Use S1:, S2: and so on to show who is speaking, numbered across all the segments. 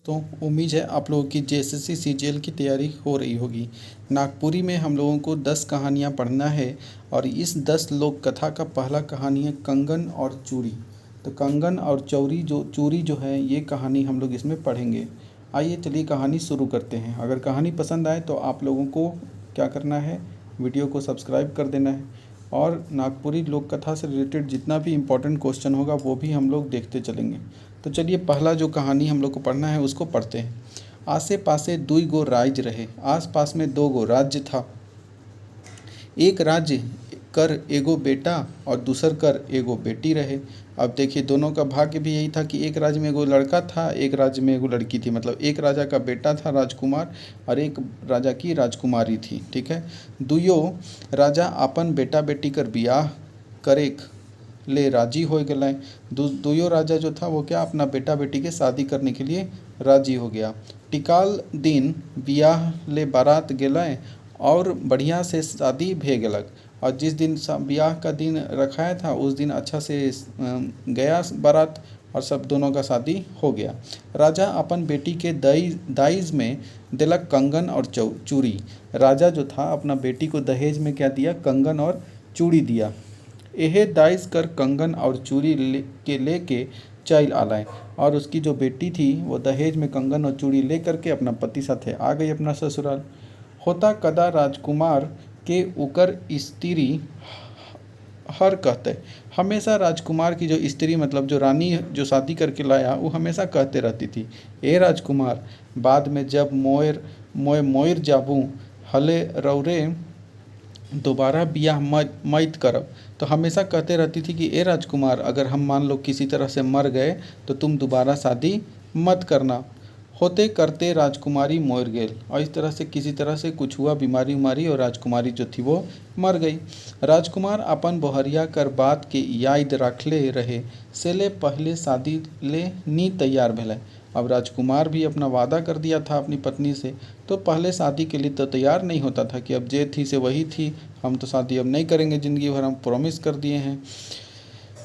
S1: तो उम्मीद है आप लोगों की जेएसएससी सीजीएल की तैयारी हो रही होगी। नागपुरी में हम लोगों को 10 कहानियाँ पढ़ना है और इस 10 लोक कथा का पहला कहानी है कंगन और चूड़ी। तो कंगन और चूड़ी जो है ये कहानी हम लोग इसमें पढ़ेंगे। आइए चलिए कहानी शुरू करते हैं। अगर कहानी पसंद आए तो आप लोगों को क्या करना है, वीडियो को सब्सक्राइब कर देना है और नागपुरी लोक कथा से रिलेटेड जितना भी इम्पोर्टेंट क्वेश्चन होगा वो भी हम लोग देखते चलेंगे। तो चलिए पहला जो कहानी हम लोग को पढ़ना है उसको पढ़ते हैं। आसे पासे दुई गो राज्य रहे। आस पास में 2 गो राज्य था। एक राज्य कर एगो बेटा और दूसर कर एगो बेटी रहे। अब देखिए दोनों का भाग्य भी यही था कि एक राज्य में एगो लड़का था, एक राज्य में एगो लड़की थी। मतलब एक राजा का बेटा था राजकुमार और एक राजा की राजकुमारी थी। ठीक है। दुयो राजा अपन बेटा बेटी कर बियाह करे ले राजी हो गए। दुयो राजा जो था वो क्या अपना बेटा बेटी के शादी करने के लिए राजी हो गया। टिकाल दिन बियाह ले बारात गए और बढ़िया से शादी भे गलक। और जिस दिन ब्याह का दिन रखाया था उस दिन अच्छा से गया बारात और सब दोनों का शादी हो गया। राजा अपन बेटी के दाइज में दिलक कंगन और चूड़ी। राजा जो था अपना बेटी को दहेज में क्या दिया, कंगन और चूड़ी दिया। यह दाइज कर कंगन और चूड़ी लेके चल आलाए और उसकी जो बेटी थी वो दहेज में कंगन और चूड़ी ले करके अपना पति साथे आ गई अपना ससुराल। होता कदा राजकुमार के उकर स्त्री हर कहते, हमेशा राजकुमार की जो स्त्री मतलब जो रानी जो शादी करके लाया वो हमेशा कहते रहती थी, ए राजकुमार बाद में जब मोयर जाबू हले रौरे दोबारा बियाह मत करब। तो हमेशा कहते रहती थी कि ए राजकुमार अगर हम मान लो किसी तरह से मर गए तो तुम दोबारा शादी मत करना। होते करते राजकुमारी मोर गेल और इस तरह से किसी तरह से कुछ हुआ, बीमारी उमारी, और राजकुमारी जो थी वो मर गई। राजकुमार अपन बोहरिया कर बात के याद रखले रहे से ले पहले शादी ले नी तैयार भेले। अब राजकुमार भी अपना वादा कर दिया था अपनी पत्नी से, तो पहले शादी के लिए तो तैयार नहीं होता था कि अब जे थी से वही थी, हम तो शादी अब नहीं करेंगे, ज़िंदगी भर हम प्रॉमिस कर दिए हैं।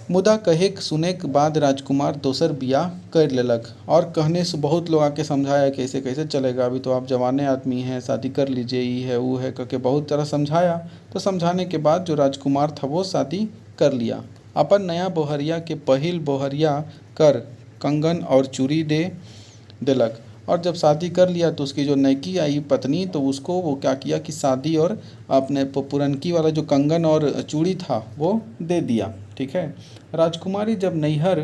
S1: मुदा कहे सुने के बाद राजकुमार दोसर बियाह कर लेलक और कहने से बहुत लोग आके समझाया कैसे कैसे चलेगा, अभी तो आप जवाने आदमी हैं, शादी कर लीजिए, ये है वो है करके बहुत तरह समझाया। तो समझाने के बाद जो राजकुमार था वो शादी कर लिया। अपन नया बोहरिया के पहिल बोहरिया कर कंगन और चूड़ी दे दिलक और जब शादी कर लिया तो उसकी जो नैकी आई पत्नी तो उसको वो क्या किया कि शादी और अपने पुरनकी वाला जो कंगन और चूड़ी था वो दे दिया। ठीक है। राजकुमारी जब नैहर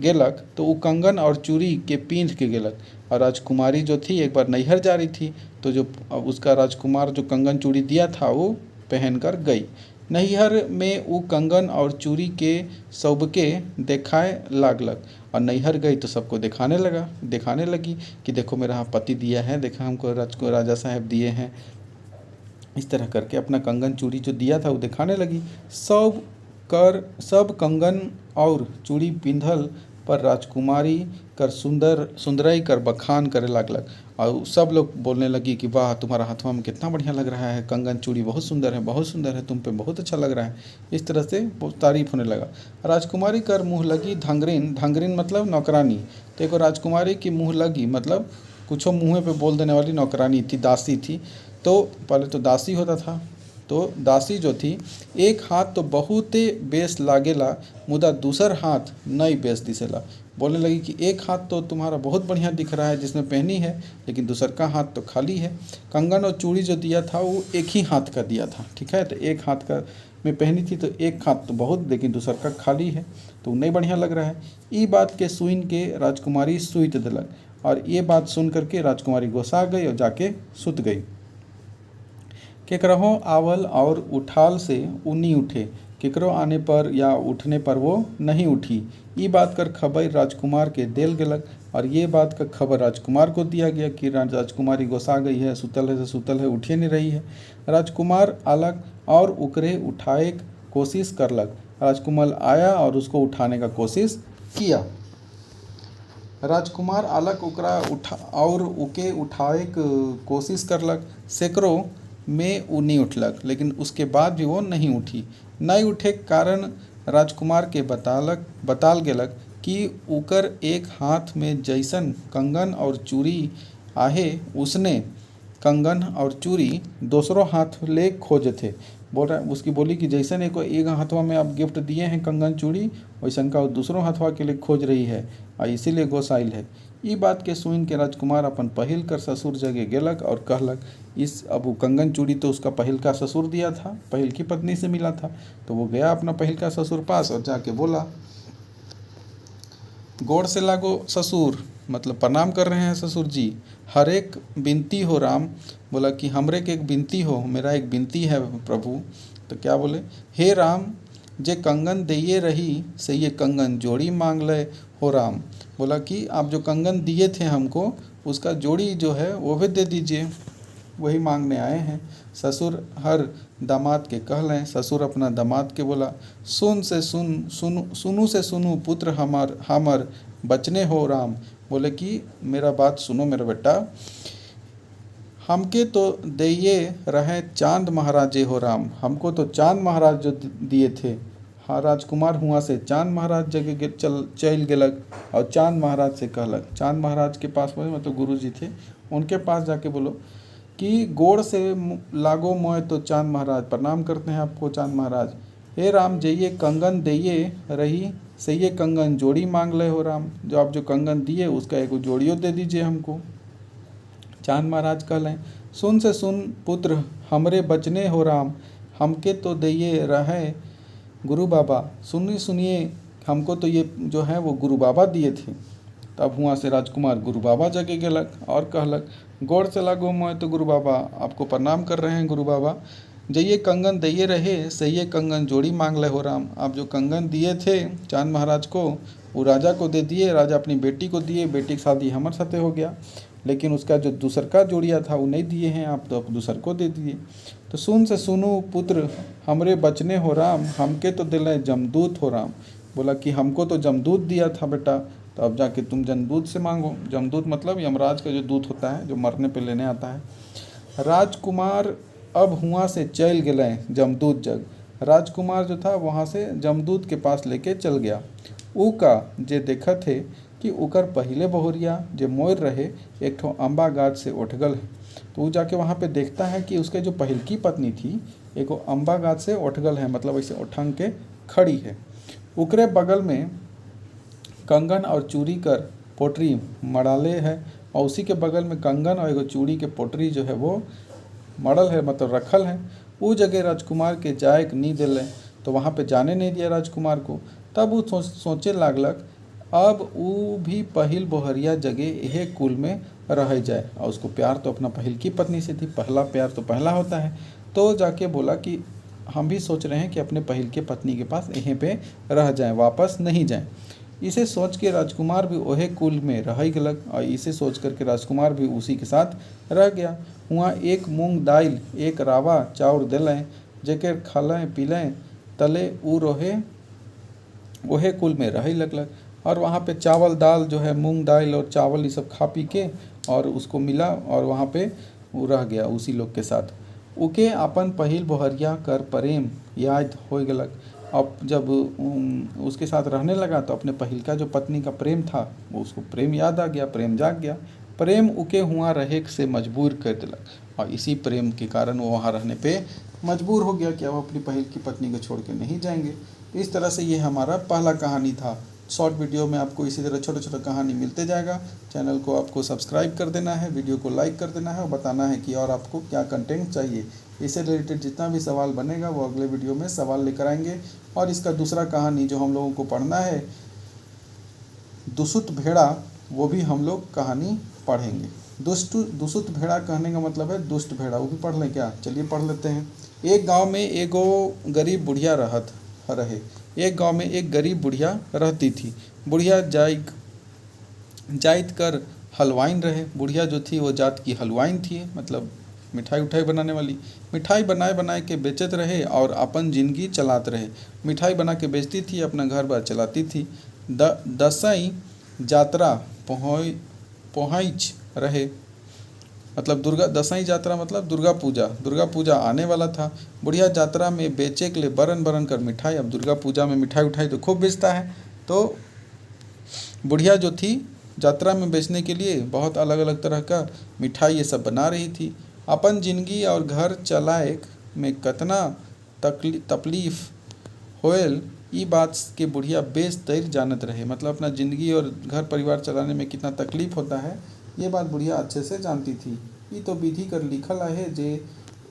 S1: गेलक तो वो कंगन और चूड़ी के पींध के गेलक और राजकुमारी जो थी एक बार नैहर जा रही थी तो जो उसका राजकुमार जो कंगन चूड़ी दिया था वो पहन कर गई। नैहर में वो कंगन और चूड़ी के सबके देखाए लागलक और नैहर गई तो सबको दिखाने लगी कि देखो मेरा पति दिया है, देखा हमको राजा साहब दिए हैं। इस तरह करके अपना कंगन चूड़ी जो दिया था वो दिखाने लगी। सब कंगन और चूड़ी पिंधल पर राजकुमारी कर सुंदरई कर बखान करे लागलक और सब लोग बोलने लगी कि वाह तुम्हारा हाथवा में कितना बढ़िया लग रहा है, कंगन चूड़ी बहुत सुंदर है, तुम पे बहुत अच्छा लग रहा है। इस तरह से तारीफ होने लगा। राजकुमारी कर मुँह लगी धांगरिन मतलब नौकरानी। तो एक राजकुमारी की मुँह लगी मतलब कुछ मुँह पे बोल देने वाली नौकरानी थी, दासी थी। तो पहले तो दासी होता था, तो दासी जो थी एक हाथ तो बहुते बेस लागेला मुदा दूसर हाथ नहीं बेस दिसेला। बोलने लगी कि एक हाथ तो तुम्हारा बहुत बढ़िया दिख रहा है जिसमें पहनी है, लेकिन दूसर का हाथ तो खाली है। कंगन और चूड़ी जो दिया था वो एक ही हाथ का दिया था। ठीक है। तो एक हाथ का में पहनी थी तो एक हाथ तो बहुत, लेकिन दूसर का खाली है तो नहीं बढ़िया लग रहा है। ये बात के सुन के राजकुमारी सुइत दिलक और ये बात सुन करके राजकुमारी गोसा गई और जाके सुत गई। केकरहो आवल और उठाल से ऊनी उठे, केकरो आने पर या उठने पर वो नहीं उठी। ये बात कर खबर राजकुमार के देल गेलक और ये बात का खबर राजकुमार को दिया गया कि राजकुमारी गोसा गई है, सुतल है तो सुतल है, उठिए नहीं रही है। राजकुमार आलक और उकरे उठाए कोशिश करलक। राजकुमार आया और उसको उठाने का कोशिश किया। राजकुमार आलक उकरा उके उठाए कोशिश करलक, सेकरो में वो नहीं उठलक, लेकिन उसके बाद भी वो नहीं उठी। नहीं उठे कारण राजकुमार के बताल गेलक कि उकर एक हाथ में जैसन कंगन और चूड़ी आहे उसने कंगन और चूड़ी दूसरों हाथ ले खोज थे। बोल रहा उसकी बोली कि जैसन एक हाथवा में आप गिफ्ट दिए हैं कंगन चूड़ी, वैसन का दूसरों हाथवा के लिए खोज रही है और इसीलिए गोसाइल है। ई बात के सुन के राजकुमार अपन पहिल कर ससुर जगह गेलक और कहलक इस अब वो कंगन चूड़ी तो उसका पहिल का ससुर दिया था, पहिल की पत्नी से मिला था। तो वो गया अपना पहिल का ससुर पास और जाके बोला गोड़ से लागो ससुर, मतलब प्रणाम कर रहे हैं ससुर जी। हर एक बिनती हो राम, बोला कि हमरे के एक विनती हो, मेरा एक विनती है प्रभु। तो क्या बोले, हे राम जे कंगन दिए रही से ये कंगन जोड़ी मांग ले हो राम। बोला कि आप जो कंगन दिए थे हमको उसका जोड़ी जो है वो भी दे दीजिए, वही मांगने आए हैं। ससुर हर दामाद के कहलें, ससुर अपना दामाद के बोला सुनू से सुनू पुत्र हमर बचने हो राम। बोले कि मेरा बात सुनो मेरा बेटा, हमके तो दिए रहे चांद महाराजे हो राम, हमको तो चांद महाराज जो दिए थे। हाँ राजकुमार हुआ से चांद महाराज जगह चल गेलक और चांद महाराज से कहलक, चांद महाराज के पास मतलब गुरु जी थे, उनके पास जाके बोलो कि गोड़ से लागो मोय तो चांद महाराज, प्रणाम करते हैं आपको चांद महाराज। हे राम जइए कंगन दिए रही से ये कंगन जोड़ी मांग ले हो राम, जो आप जो कंगन दिए उसका एक जोड़ियों दे दीजिए हमको। चांद महाराज कहलें सुन से सुन पुत्र हमरे बचने हो राम, हमके तो दिए रहे गुरु बाबा, सुनिए हमको तो ये जो है वो गुरु बाबा दिए थे। तब हुआ से राजकुमार गुरु बाबा जगह गेलक और कहलक गौर से लागो मोय तो गुरु बाबा, आपको प्रणाम कर रहे हैं गुरु बाबा। जइए कंगन दिए रहे सही कंगन जोड़ी मांग ले हो राम, आप जो कंगन दिए थे चांद महाराज को वो राजा को दे दिए, राजा अपनी बेटी को दिए, बेटी की शादी हमारे साथे हो गया, लेकिन उसका जो दूसर का जोड़िया था वो नहीं दिए हैं आप, तो आप दूसर को दे दिए। तो सुन से सुनू पुत्र हमरे बचने हो राम, हमके तो दिल जमदूत हो राम। बोला कि हमको तो जमदूत दिया था बेटा, तो अब जाके तुम जमदूत से मांगो। जमदूत मतलब यमराज का जो दूत होता है जो मरने पे लेने आता है। राजकुमार अब हुआ से चल गए जमदूत जग, राजकुमार जो था वहाँ से जमदूत के पास लेके चल गया। ऊ का जे देखा थे कि उकर पहले बहुरिया जे मोर रहे एक ठो अम्बा गाछ से उठगल है। तो वो जाके वहाँ पे देखता है कि उसके जो पहल की पत्नी थी एक अम्बा गाछ से उठगल है, मतलब ऐसे उठंग के खड़ी है। उकरे बगल में कंगन और चूड़ी कर पोटरी मड़ाले है और उसी के बगल में कंगन और एगो चूड़ी के पोटरी जो है वो मड़ल है, मतलब रखल है। वो जगह राजकुमार के जाए नहीं दिले, तो वहाँ पे जाने नहीं दिया राजकुमार को। तब वो सोचे लागलक अब वो भी पहिल बोहरिया जगह यह कुल में रह जाए, और उसको प्यार तो अपना पहिल की पत्नी से थी, पहला प्यार तो पहला होता है। तो जाके बोला कि हम भी सोच रहे हैं कि अपने पहिल के पत्नी के पास यहीं पे रह जाएं, वापस नहीं जाएं। इसे सोच के राजकुमार भी ओहे कुल में रह गलक, और इसे सोच करके राजकुमार भी उसी के साथ रह गया। हुआ एक मूंग दाल एक रावा चाउर दिलें, जेकर खलें पीलें तले ऊ रोहे ओहे कुल में रह लगलक। और वहाँ पे चावल दाल जो है मूंग दाल और चावल ये सब खा पी के और उसको मिला और वहाँ पे वो रह गया उसी लोग के साथ। उके अपन पहिल बोहरिया कर प्रेम याद हो गलक। अब जब उसके साथ रहने लगा तो अपने पहिल का जो पत्नी का प्रेम था वो उसको प्रेम याद आ गया, प्रेम जाग गया। प्रेम उके हुआ रहे से मजबूर कर दिलक, और इसी प्रेम के कारण वो वहाँ रहने पे मजबूर हो गया कि अब अपनी पहिल की पत्नी को छोड़ के नहीं जाएंगे। इस तरह से ये हमारा पहला कहानी था। शॉर्ट वीडियो में आपको इसी तरह छोटा छोटा कहानी मिलते जाएगा। चैनल को आपको सब्सक्राइब कर देना है, वीडियो को लाइक कर देना है और बताना है कि और आपको क्या कंटेंट चाहिए। इससे रिलेटेड जितना भी सवाल बनेगा वो अगले वीडियो में सवाल लेकर आएंगे। और इसका दूसरा कहानी जो हम लोगों को पढ़ना है दुष्ट भेड़ा, वो भी हम लोग कहानी पढ़ेंगे। दुष्ट भेड़ा कहने का मतलब है दुष्ट भेड़ा, वो भी पढ़ लें क्या? चलिए पढ़ लेते हैं। एक गांव में एगो गरीब बुढ़िया रहे। एक गांव में एक गरीब बुढ़िया रहती थी। बुढ़िया जाइत कर हलवाइन रहे। बुढ़िया जो थी वो जात की हलवाइन थी, मतलब मिठाई उठाई बनाने वाली। मिठाई बनाए के बेचत रहे और अपन जिंदगी चलात रहे। मिठाई बना के बेचती थी, अपना घर बार चलाती थी। दसई यात्रा पहुँच रहे, मतलब दसई यात्रा मतलब दुर्गा पूजा आने वाला था। बुढ़िया यात्रा में बेचे के लिए बरन कर मिठाई, अब दुर्गा पूजा में मिठाई उठाई तो खूब बेचता है, तो बुढ़िया जो थी यात्रा में बेचने के लिए बहुत अलग अलग तरह का मिठाई ये सब बना रही थी। अपन जिंदगी और घर चलाए में कतना तकलीफ होयल ई बात के बुढ़िया बेश तैर जानत रहे। मतलब अपना ज़िंदगी और घर परिवार चलाने में कितना तकलीफ होता है ये बात बुढ़िया अच्छे से जानती थी। ये तो विधि कर लिखल है जे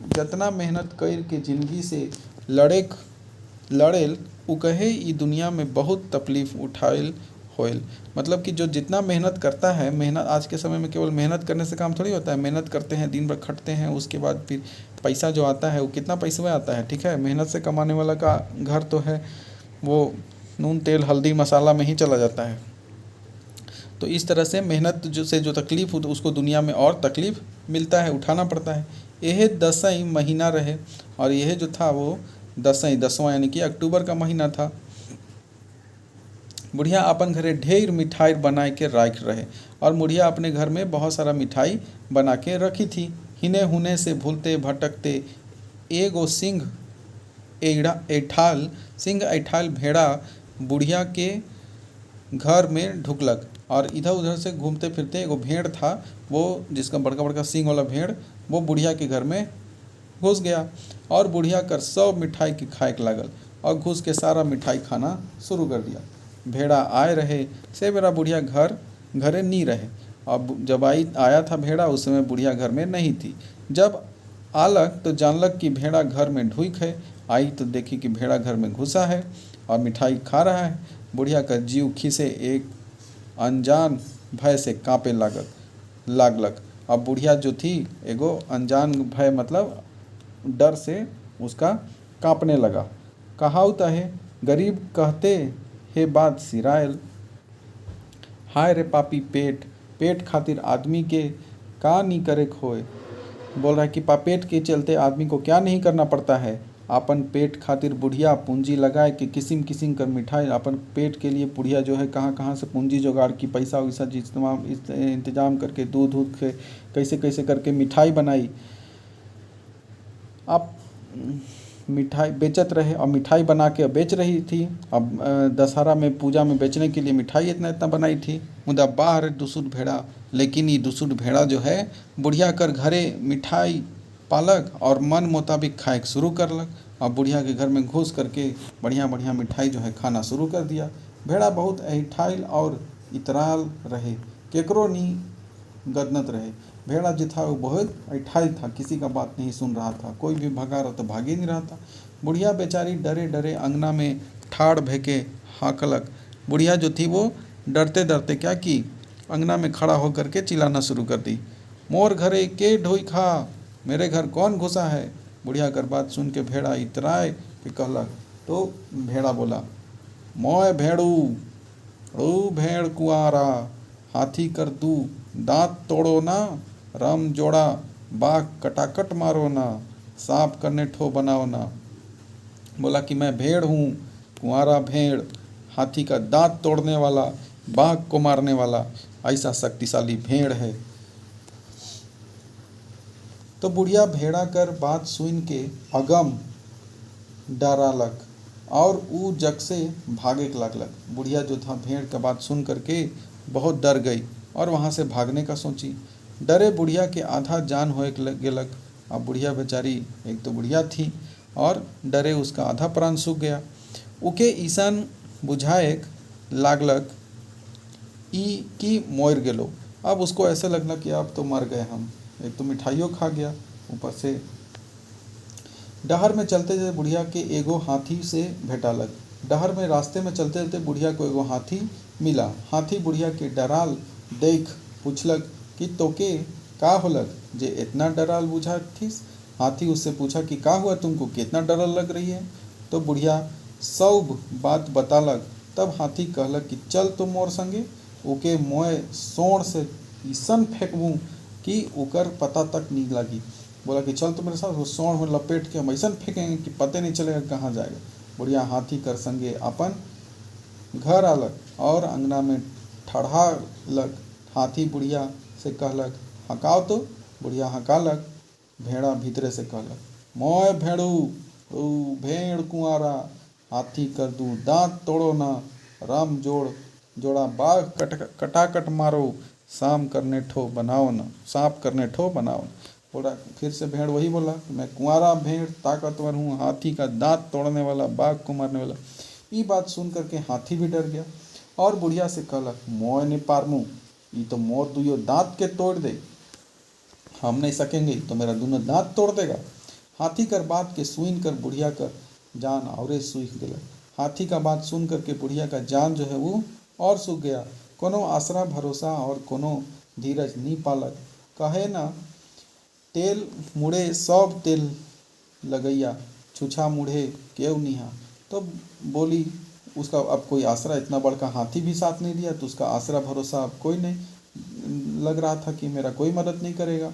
S1: जतना मेहनत कर के ज़िंदगी से लड़ेल उ कहे ई दुनिया में बहुत तकलीफ उठाइल होयल। मतलब कि जो जितना मेहनत करता है, मेहनत आज के समय में केवल मेहनत करने से काम थोड़ी होता है। मेहनत करते हैं, दिन भर खटते हैं, उसके बाद फिर पैसा जो आता है वो कितना पैसा में आता है, ठीक है। मेहनत से कमाने वाला का घर तो है वो नून तेल हल्दी मसाला में ही चला जाता है। तो इस तरह से मेहनत जो तकलीफ होती उसको दुनिया में और तकलीफ मिलता है, उठाना पड़ता है। यह 10वां महीना रहे और यह जो था वो 10वां यानी कि अक्टूबर का महीना था। बुढ़िया अपन घरे ढेर मिठाई बना के रख रहे और बुढ़िया अपने घर में बहुत सारा मिठाई बना के रखी थी। हिने हुने से भूलते भटकते एगो सिंह ऐठाल भेड़ा बुढ़िया के घर में ढुकलक और इधर उधर से घूमते फिरते एगो भेड़ था वो जिसका बड़का बड़का सिंह वाला भेड़ वो बुढ़िया के घर में घुस गया और बुढ़िया कर सब मिठाई के खाए लागल और घुस के सारा मिठाई खाना शुरू कर दिया। भेड़ा आए रहे से मेरा बुढ़िया घरे नहीं रहे। अब जब आया था भेड़ा उस समय बुढ़िया घर में नहीं थी। जब आलक तो जानलक कि भेड़ा घर में ढुक है। आई तो देखी कि भेड़ा घर में घुसा है और मिठाई खा रहा है। बुढ़िया का जीव खीसे एक अनजान भय से कांपे लागलक। अब बुढ़िया जो थी एगो अनजान भय मतलब डर से उसका कांपने लगा। कहावत है गरीब कहते हे बात सिरायल। हाय रे पापी पेट खातिर आदमी के का नहीं करे खोए। बोल रहा है कि पेट के चलते आदमी को क्या नहीं करना पड़ता है। अपन पेट खातिर बुढ़िया पूंजी लगाए कि किस्म किस्म कर मिठाई अपन पेट के लिए बुढ़िया जो है कहाँ कहाँ से पूंजी जुगाड़ की पैसा वैसा इंतजाम करके दूध के कैसे कैसे करके मिठाई बनाई। आप मिठाई बेचत रहे और मिठाई बना के बेच रही थी। अब दशहरा में पूजा में बेचने के लिए मिठाई इतना इतना बनाई थी। मुदा बाहर दुसुट भेड़ा लेकिन ये दुसुट भेड़ा जो है बुढ़िया कर घरे मिठाई पालक और मन मुताबिक खाए शुरू करलक और बुढ़िया के घर में घुस करके बढ़िया बढ़िया मिठाई जो है खाना शुरू कर दिया। भेड़ा बहुत ऐठाइल और इतराल रहे केकरो नहीं गदनत रहे। भेड़ा जो था वो बहुत ऐठाइल था, किसी का बात नहीं सुन रहा था। कोई भी भगा रहा तो भागे नहीं रहा था। बुढ़िया बेचारी डरे डरे अंगना में ठाड़ भेके हाँकलक। बुढ़िया जो थी वो डरते डरते क्या की अंगना में खड़ा होकर के चिल्लाना शुरू कर दी, मोर घरे के ढोई खा, मेरे घर कौन घुसा है। बुढ़िया कर बात सुन के भेड़ा इतराए कि कहलक। तो भेड़ा बोला, मोय भेड़ू भेड़ कुआरा, हाथी कर दू दांत तोड़ो ना, राम जोड़ा बाघ कटाकट मारो ना, सांप करने ठो बनाओ ना। बोला कि मैं भेड़ हूँ, कुंवारा भेड़, हाथी का दांत तोड़ने वाला, बाघ को मारने वाला ऐसा शक्तिशाली भेड़ है। तो बुढ़िया भेड़ा कर बात सुन के अगम डरालक और ऊ जग से भागे लगलक। बुढ़िया जो था भेड़ का बात सुन करके बहुत डर गई और वहाँ से भागने का सोची। डरे बुढ़िया के आधा जान होए गेलक। अब बुढ़िया बेचारी एक तो बुढ़िया थी और डरे उसका आधा प्राण सूख गया। उके ईसान बुझाए लागलक ई की मोर गेलो। अब उसको ऐसे लगना कि अब तो मर गए हम, एक तो मिठाइयों खा गया ऊपर से। डहर में चलते चलते बुढ़िया के एगो हाथी से भेटालक। डहर में रास्ते में चलते चलते बुढ़िया को एगो हाथी मिला। हाथी बुढ़िया के डराल देख पूछलक कि तोके का होलक जे इतना डराल बुझा थीस। हाथी उससे पूछा कि का हुआ तुमको, कितना डरल लग रही है। तो बुढ़िया सब बात बतालक। तब हाथी कहलक कि चल तुम मोर संगे, ओके मोय सोड़ से ईसन फेंकबू कि ओकर पता तक नहीं लगी। बोला कि चल तो मेरे साथ, वो सोड़ में लपेट के हम ऐसा फेंकेंगे कि पता नहीं चलेगा कहाँ जाएगा। बुढ़िया हाथी कर संगे अपन घर आलक और अंगना में ठढ़ालक। हाथी बुढ़िया से कहलक हकाओ तो। बुढ़िया हकालक। भेड़ा भीतरे से कहलक, मोय भेड़ू भेड़ कुंवारा, हाथी कर दू दांत तोड़ो ना, राम जोड़ जोड़ा बाघ कटाकट मारो, शाम करने ठो बनाओ न, सांप करने ठो बनाओ न। बोला फिर से भेड़ वही बोला, मैं कुंवारा भेड़ ताकतवर हूँ, हाथी का दांत तोड़ने वाला, बाघ को मारने वाला। ये बात सुन करके हाथी भी डर गया और बुढ़िया से कहला, मोय ने पारमू, ये तो मोर दुयो दांत के तोड़ दे, हम नहीं सकेंगे तो मेरा दोनों दांत तोड़ देगा। हाथी कर बात के सुन कर बुढ़िया कर जान और सूख गया। हाथी का बात सुन करके बुढ़िया का जान जो है वो और सूख गया। कोनो आसरा भरोसा और कोनो धीरज नी पालक, कहे ना तेल मुड़े सब तेल लगैया, छुछा मुड़े केव निहा। तो बोली उसका अब कोई आसरा, इतना बड़का हाथी भी साथ नहीं दिया तो उसका आसरा भरोसा अब कोई नहीं लग रहा था कि मेरा कोई मदद नहीं करेगा।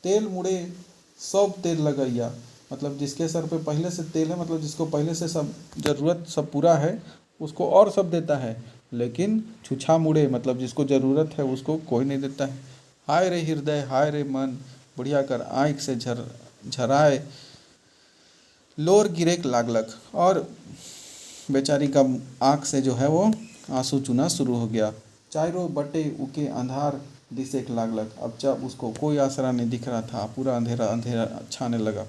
S1: तेल मुड़े सब तेल लगैया, मतलब जिसके सर पे पहले से तेल है, मतलब जिसको पहले से सब ज़रूरत सब पूरा है उसको और सब देता है, लेकिन छुछा मुड़े मतलब जिसको ज़रूरत है उसको कोई नहीं देता है। हाय रे हृदय, हाय रे मन, बुढ़िया कर आँख से झराए लोर गिरे लागलक, और बेचारी का आँख से जो है वो आंसू चूना शुरू हो गया। चारों बटे उके अंधार दिसेक लागलक, अब जब उसको कोई आसरा नहीं दिख रहा था, पूरा अंधेरा अंधेरा छाने लगा।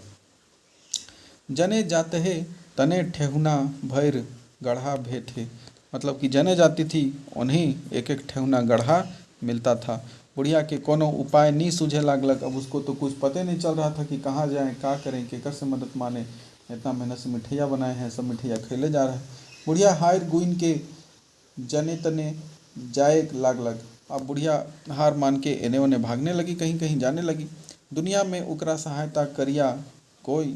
S1: जने जाते है तने ठेहुना भैर गढ़ा भेंटे, मतलब कि जने जाती थी उन्हीं एक एक ठेहुना गढ़ा मिलता था। बुढ़िया के कोनो उपाय नहीं सूझे लागलक, अब उसको तो कुछ पते नहीं चल रहा था कि कहाँ जाएं, क्या करें, केकर से मदद माने। इतना मेहनत से मिठैया बनाए हैं, सब मिठैया खेले जा रहा है। बुढ़िया हायर गुइन के जने तने जाए लागलक, अब बुढ़िया हार मान के एने ओने भागने लगी, कहीं कहीं जाने लगी। दुनिया में उकरा सहायता करिया कोई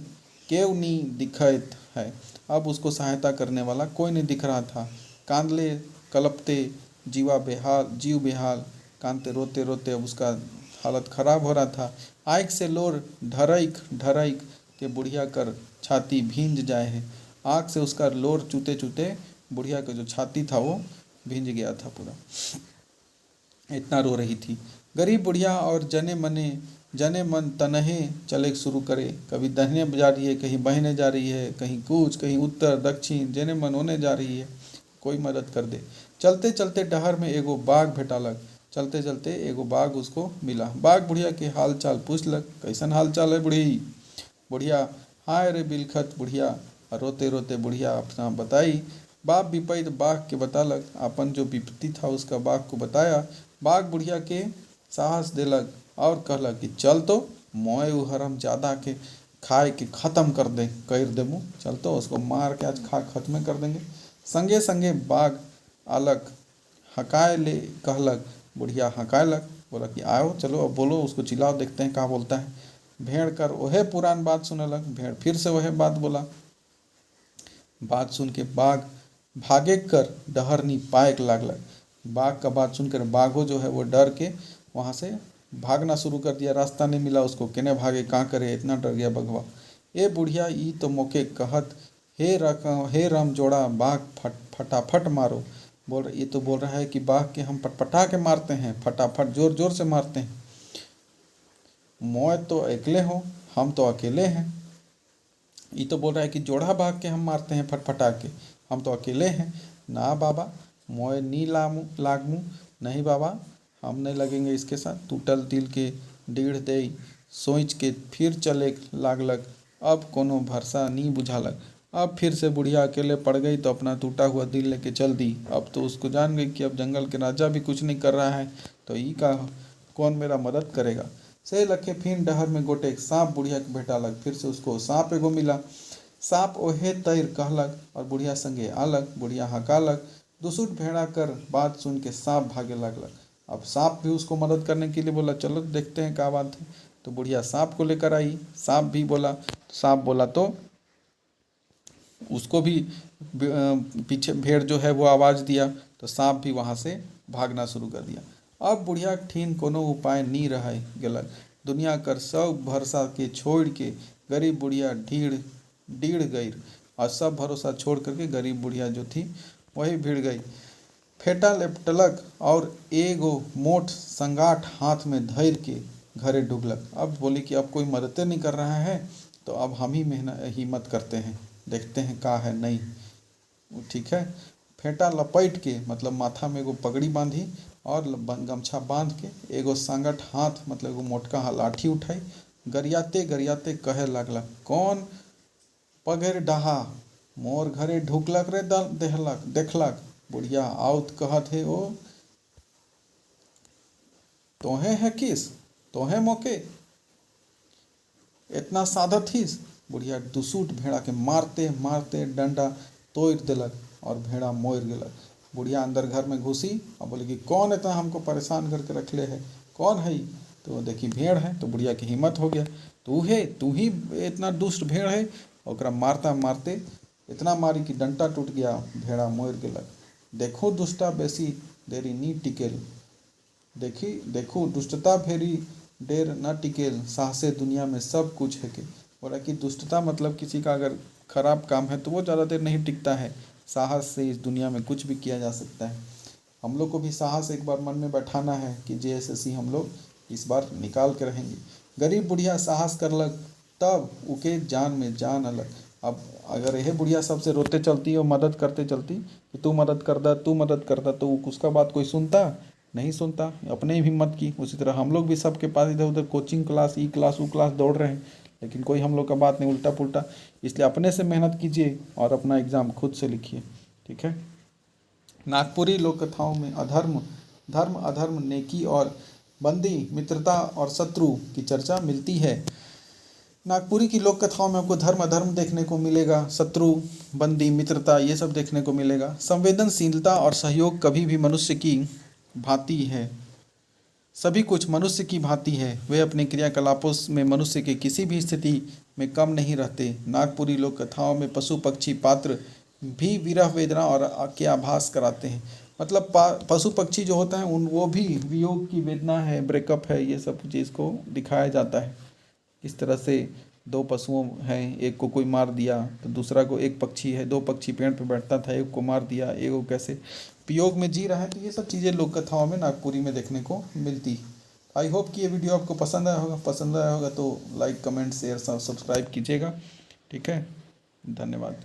S1: केव नी दिखत है, अब उसको सहायता करने वाला कोई नहीं दिख रहा था। कांदले कलपते जीव बेहाल, कांदते रोते रोते अब उसका हालत खराब हो रहा था। आँख से लोर ढरैक ढरैक के बुढ़िया कर छाती भींज जाए है, आँख से उसका लोर चूते चूते बुढ़िया का जो छाती था वो भींज गया था पूरा, इतना रो रही थी। गरीब बुढ़िया और जने मन तनहे चले शुरू करे, कभी दाहिने जा रही है, कहीं बाहिने जा रही है, कहीं कूच, कहीं उत्तर दक्षिण, जने मन ओने जा रही है, कोई मदद कर दे। चलते चलते डहर में एगो बाघ भेटालक, चलते चलते एगो बाघ उसको मिला। बाघ बुढ़िया के हाल चाल पूछलक, कैसन हाल चाल है बुढ़ी। बुढ़िया हाय रे बिलखत बुढ़िया, और रोते रोते बुढ़िया अपना बताई। बाप विपैत बाघ के बतालक, अपन जो विपत्ति था उसका बाघ को बताया। बाघ बुढ़िया के साहस देलक और कहलक कि चल तो मोय उ हरम ज्यादा के खाए के ख़त्म कर देमु, चल तो उसको मार के आज खा खत्म कर देंगे। संगे संगे बाघ आलक, हकाए ले कहलक, बुढ़िया हकायलक, बोला कि आओ चलो अब बोलो, उसको चिल्लाओ, देखते हैं क्या बोलता है। भेड़ कर वह पुरान बात सुनलक, भेड़ फिर से वह बात बोला। बात सुन के बाघ भागे कर डहरनी पाएक लागलक, बाघ का बात सुनकर बाघो जो है वो डर के वहाँ से भागना शुरू कर दिया। रास्ता नहीं मिला उसको, केने भागे कहाँ करे, इतना डर गया बघवा। ए बुढ़िया ई तो मोके कहत, हे राम जोड़ा बाघ फटाफट मारो। ये तो बोल रहा है कि बाघ के हम पटपटा के मारते हैं, फटाफट जोर जोर से मारते हैं। मोय तो अकेले हो, हम तो अकेले हैं। ये तो बोल रहा है कि जोड़ा बाघ के हम मारते हैं फटफटा के, हम तो अकेले हैं। ना बाबा मोय नी लागमू, नहीं बाबा हम नहीं लगेंगे इसके साथ। टूटल दिल के डीढ़ दे सोच के फिर चले लागलक, अब कोनो भरसा नहीं बुझालक। अब फिर से बुढ़िया अकेले पड़ गई तो अपना टूटा हुआ दिल लेके चल दी। अब तो उसको जान गई कि अब जंगल के राजा भी कुछ नहीं कर रहा है तो ई का कौन मेरा मदद करेगा। से लखे फिर डहर में गोटे एक सांप बुढ़िया के भेटालक, फिर से उसको सांप एगो मिला। सांप ओहे तैर कहलक और बुढ़िया संगे आलक, बुढ़िया हकालक। दुसुट भेड़ा कर बात सुन के सांप भागे लगलक। अब सांप भी उसको मदद करने के लिए बोला, चलो देखते हैं क्या बात है। तो बुढ़िया सांप को लेकर आई, सांप भी बोला, सांप बोला तो उसको भी पीछे भेड़ जो है वो आवाज़ दिया, तो सांप भी वहाँ से भागना शुरू कर दिया। अब बुढ़िया ठीन कोनो उपाय नहीं रह गलक, दुनिया कर सब भरोसा के छोड़ के गरीब बुढ़िया डीढ़ गई, और सब भरोसा छोड़ करके गरीब बुढ़िया जो थी वही भिड़ गई। फेटा लेपटलक और एगो मोट संगाठ हाथ में धैर के घरे डुबलक। अब बोली कि अब कोई मदद नहीं कर रहा है तो अब हम ही हिम्मत करते हैं, देखते हैं का है नहीं। ठीक है, फेंटा लपेट के मतलब माथा में एगो पगड़ी बांधी और गमछा बांध के एगो सांगठ हाथ मतलब एगो मोटका लाठी उठाई, गरियाते गरियाते कहे लागला, कौन पगेर डहा मोर घरे ढुकलक रे देहलक देखलक। बुढ़िया आउत कहत हे ओ तोहे है किस, तोहे मोके इतना साधत थीस। बुढ़िया दुसूट भेड़ा के मारते मारते डंडा तोड़ देलक और भेड़ा मोर गेलक। बुढ़िया अंदर घर में घुसी और बोली कि कौन इतना हमको परेशान करके रख ले है, कौन है? तो देखी भेड़ है। तो बुढ़िया की हिम्मत हो गया, तू ही इतना दुष्ट भेड़ है। और मारता मारते इतना मारी कि डंटा टूट गया, भेड़ा मोर गेलक। देखो दुष्टा बेसी देरी नी टिकेल, देखो दुष्टता फेरी डेर न टिकेल, साहसे दुनिया में सब कुछ है के। बोला कि दुष्टता मतलब किसी का अगर खराब काम है तो वो ज़्यादा देर नहीं टिकता है, साहस से इस दुनिया में कुछ भी किया जा सकता है। हम लोग को भी साहस एक बार मन में बैठाना है कि JSSC हम लोग इस बार निकाल के रहेंगे। गरीब बुढ़िया साहस करलक तब उके जान में जान अलग। अब अगर यह बुढ़िया सबसे रोते चलती और मदद करते चलती कि तू मदद कर दा, तो उसका बात कोई सुनता नहीं सुनता, अपने ही हिम्मत की। उसी तरह हम लोग भी सबके पास इधर उधर कोचिंग क्लास, ई क्लास, वो क्लास दौड़ रहे हैं, लेकिन कोई हम लोग का बात नहीं, उल्टा पुल्टा। इसलिए अपने से मेहनत कीजिए और अपना एग्ज़ाम खुद से लिखिए, ठीक है। नागपुरी लोक कथाओं में धर्म अधर्म, नेकी और बंदी, मित्रता और शत्रु की चर्चा मिलती है। नागपुरी की लोक कथाओं में आपको धर्म अधर्म देखने को मिलेगा, शत्रु, बंदी, मित्रता, ये सब देखने को मिलेगा। संवेदनशीलता और सहयोग कभी भी मनुष्य की भांति है, सभी कुछ मनुष्य की भांति है। वे अपने क्रियाकलापों में मनुष्य के किसी भी स्थिति में कम नहीं रहते। नागपुरी लोक कथाओं में पशु पक्षी पात्र भी विरह वेदना और के आभास कराते हैं। मतलब पशु पक्षी जो होता है वो भी वियोग की वेदना है, ब्रेकअप है, ये सब चीज़ को दिखाया जाता है। इस तरह से दो पशुओं हैं, एक को कोई मार दिया तो दूसरा को, एक पक्षी है, दो पक्षी पेड़ पे बैठता था, एक को मार दिया, एक को कैसे वियोग में जी रहा है। तो ये सब चीज़ें लोक कथाओं में नागपुरी में देखने को मिलती। आई होप कि ये वीडियो आपको पसंद आया होगा तो लाइक कमेंट शेयर सब्सक्राइब कीजिएगा, ठीक है। धन्यवाद।